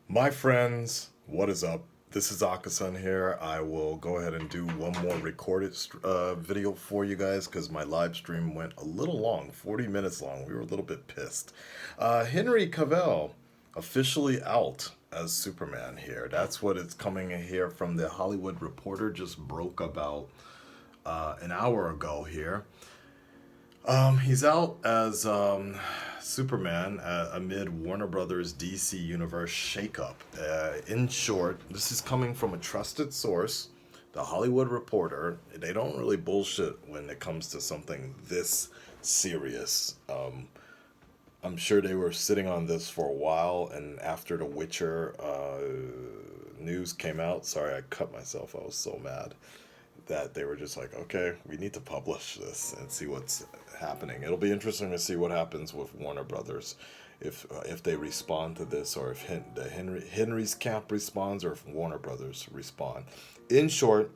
My friends, what is up? This is Akasan here. I will go ahead and do one more recorded video for you guys because my live stream went a little long, 40 minutes long. We were a little bit pissed. Henry Cavill officially out as Superman here. That's what it's coming in here from the Hollywood Reporter. Just broke about an hour ago here. He's out as Superman amid Warner Brothers DC Universe shakeup. In short, this is coming from a trusted source, the Hollywood Reporter. They don't really bullshit when it comes to something this serious. I'm sure they were sitting on this for a while, and after The Witcher news came out, sorry I cut myself, I was so mad that they were just like, okay, we need to publish this and see what's happening. It'll be interesting to see what happens with Warner Brothers, if they respond to this, or if Henry's camp responds, or if Warner Brothers respond. In short,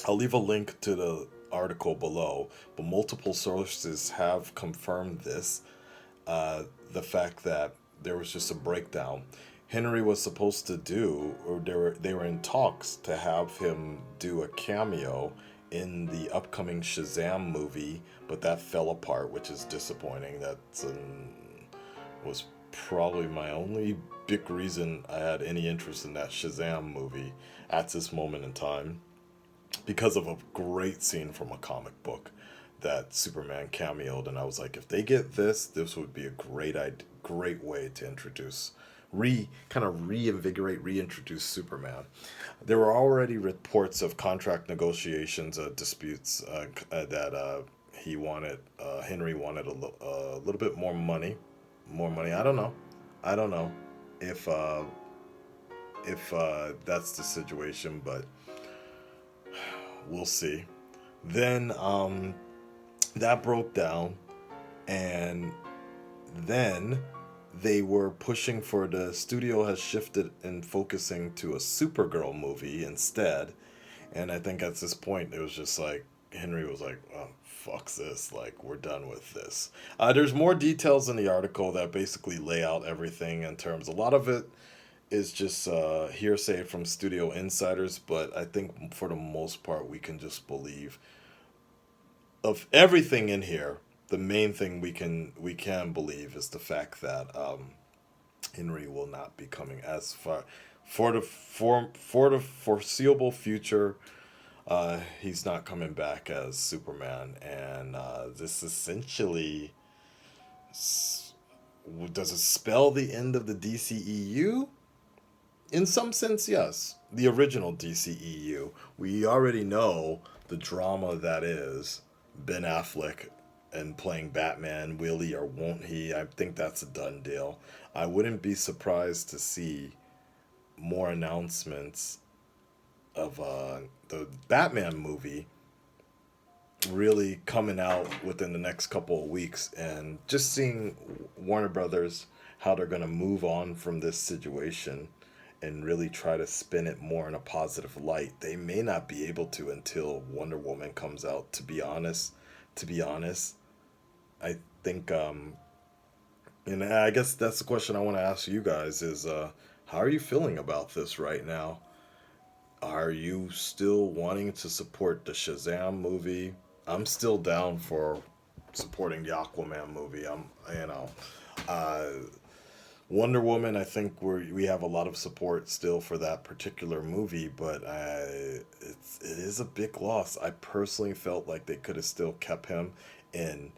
I'll leave a link to the article below, but multiple sources have confirmed this. The fact that there was just a breakdown. Henry was supposed to do, or they were in talks to have him do a cameo in the upcoming Shazam movie, but that fell apart, which is disappointing. That was probably my only big reason I had any interest in that Shazam movie at this moment in time, because of a great scene from a comic book that Superman cameoed, and I was like, if they get this, this would be a great way to introduce, reintroduce Superman. There were already reports of contract negotiations, disputes, that he wanted, Henry wanted a little bit more money, I don't know, if that's the situation, but we'll see. Then that broke down, and then they were pushing for, the studio has shifted in focusing to a Supergirl movie instead. And I think at this point it was just like Henry was like, oh, fuck this, like, we're done with this. There's more details in the article that basically lay out everything in terms, a lot of it is just hearsay from studio insiders, but I think for the most part we can just believe of everything in here. The main thing we can believe is the fact that Henry will not be coming as far for the foreseeable future. He's not coming back as Superman, and this essentially does it spell the end of the DCEU? In some sense, yes. The original DCEU. We already know the drama that is Ben Affleck and playing Batman. Will he or won't he? I think that's a done deal. I wouldn't be surprised to see more announcements of the Batman movie really coming out within the next couple of weeks, and just seeing Warner Brothers, how they're going to move on from this situation and really try to spin it more in a positive light. They may not be able to until Wonder Woman comes out, to be honest. I think and I guess that's the question I want to ask you guys is, how are you feeling about this right now? Are you still wanting to support the Shazam movie? I'm still down for supporting the Aquaman movie. Uh, Wonder Woman. I think we have a lot of support still for that particular movie, but it is a big loss. I personally felt like they could have still kept him in,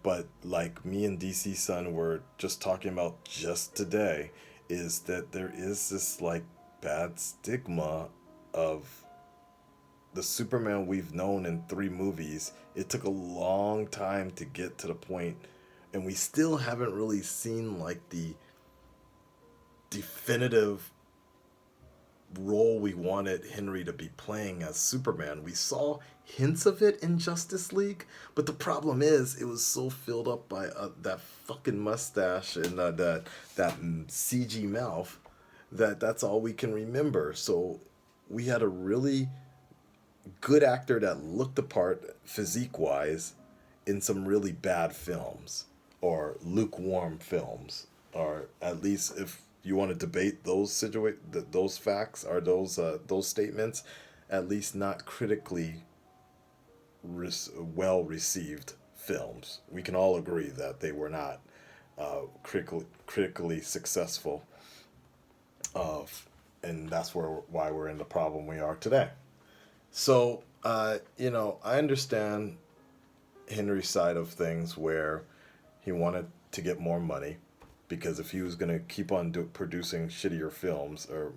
but like me and DC Sun were just talking about just today, is that there is this like bad stigma of the Superman we've known in three movies. It took a long time to get to the point, and we still haven't really seen like the definitive role we wanted Henry to be playing as Superman. We saw hints of it in Justice League, but the problem is it was so filled up by that fucking mustache and that CG mouth that that's all we can remember. So we had a really good actor that looked the part physique wise in some really bad films, or lukewarm films, or at least, if you want to debate those facts, or those statements, at least not critically well received films. We can all agree that they were not critically successful, uh, and that's why we're in the problem we are today. So, I understand Henry's side of things, where he wanted to get more money, because if he was going to keep on producing shittier films, or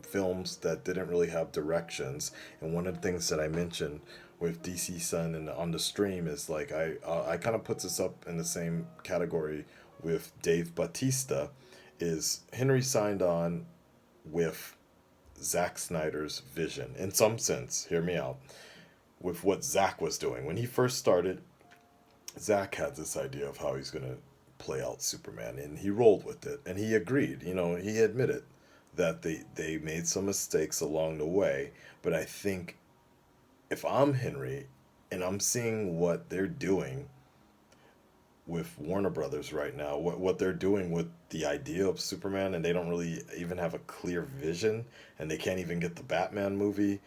films that didn't really have directions, and one of the things that I mentioned with DC Sun and on the stream is, like, I kind of puts this up in the same category with Dave Bautista, is Henry signed on with Zack Snyder's vision in some sense. Hear me out. With what Zack was doing when he first started, Zack had this idea of how he's gonna play out Superman, and he rolled with it, and he agreed. He admitted that they made some mistakes along the way, but I think if I'm Henry and I'm seeing what they're doing with Warner Brothers right now, what they're doing with the idea of Superman, and they don't really even have a clear vision, and they can't even get the Batman movie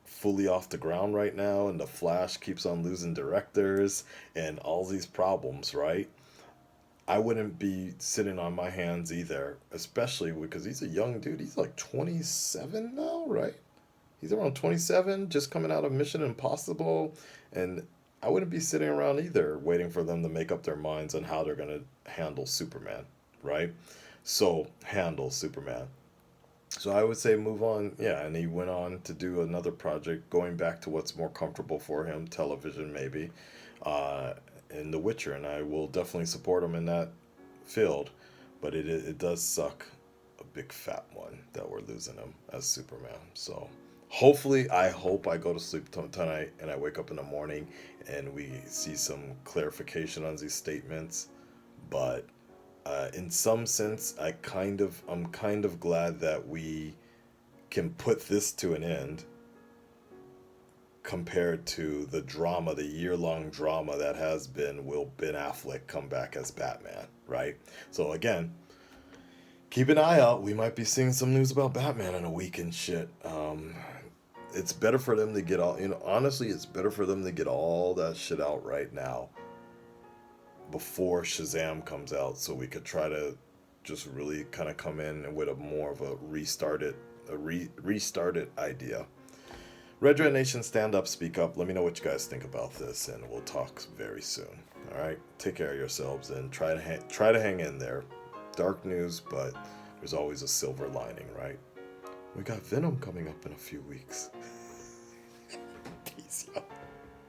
fully off the ground right now, and the Flash keeps on losing directors and all these problems, right? I wouldn't be sitting on my hands either, especially because he's a young dude. He's like 27 now, right? He's around 27, just coming out of Mission Impossible, and I wouldn't be sitting around either waiting for them to make up their minds on how they're going to handle Superman, right? So, handle Superman. So I would say move on. Yeah, and he went on to do another project, going back to what's more comfortable for him, television maybe, uh, in The Witcher, and I will definitely support him in that field. But it does suck, a big fat one, that we're losing him as Superman. So hopefully, I hope I go to sleep tonight and I wake up in the morning and we see some clarification on these statements. But in some sense, I'm kind of glad that we can put this to an end, compared to the drama, the year-long drama that has been, will Ben Affleck come back as Batman, right? So again, keep an eye out. We might be seeing some news about Batman in a week and shit. It's better for them to get all, honestly, it's better for them to get all that shit out right now before Shazam comes out, so we could try to just really kind of come in with a more of a restarted idea. Red Red Nation, stand up, speak up. Let me know what you guys think about this, and we'll talk very soon. All right, take care of yourselves and try to hang in there. Dark news, but there's always a silver lining, right? We got Venom coming up in a few weeks. Peace out.